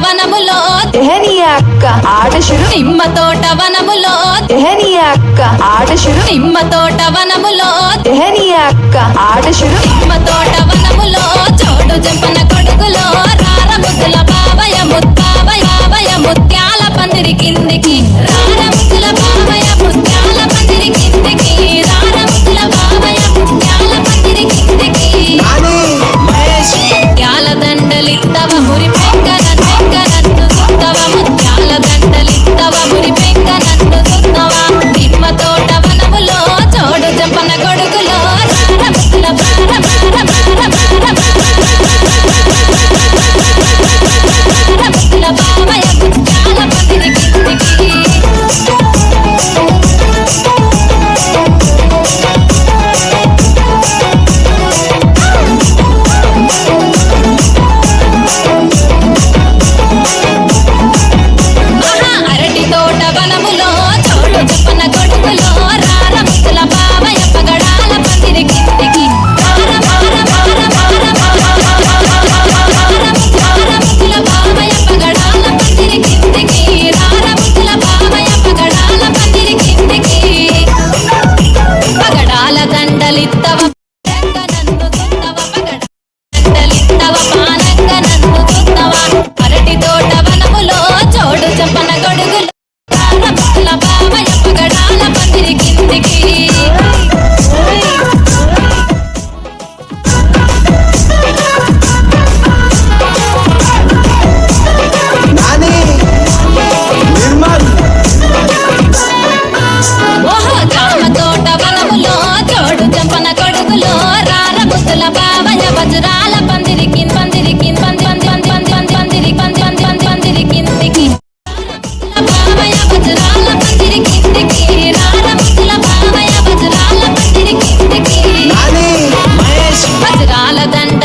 వనములో అక్క ఆట శురు నిమ్మ తోట వనములో అక్క ఆట శురు నిమ్మ తోట వనములో అక్క ఆట శురు నిమ్మ తోట వనములో చోడు జంపన కొడుకులో రార ముద్దుల బావయ ముత్యాల పందిరి కిందికి రార ముద్దుల బావయ ముత్యాల పందిరి కిందికి రార ముద్దుల బావయ ముత్యాల పందిరి కిందికి ముత్యాల దండలిత్తవ మురి పెంక నన్ను సుత్తవ ముత్యాల దండలిత్తవ మురి పెంక నన్ను సుత్తవ నిమ్మ తోట వనములో చోడు జంపన కొడుకులో రార ముద్దుల బావయ ముత్యాల పందిరి కిందికి అరటి తోట వనములో చోటు చెప్పన కొడుకులో రార ముద్దుల బావయ పగడాల పందిరి కిందికి ముద్దుల బావయ పగడాల పందిరి కిందికి రార ముద్దుల బావయ పగడాల పందిరి కిందికి పగడాల దండలిత్తవ నన్ను సుత్తవ దండలిత్తవ పానంగ నన్ను సుత్తవ అరటి తోట వనములో చోడు చెప్పన గొడుగులు ముద్దుల బావయ పగడాల పందిరి కిందికి ఓహో జామ తోట వనములో చోడు చంపన కొడుకులో రార ముద్దుల బావయ వజ్రాల పందిరి పందిరి కిందికి బావయ వజ్రాల పందిరి కిందికి రార ముద్దుల బావయ వజ్రాల పందిరి కిందికి వజ్రాల దండ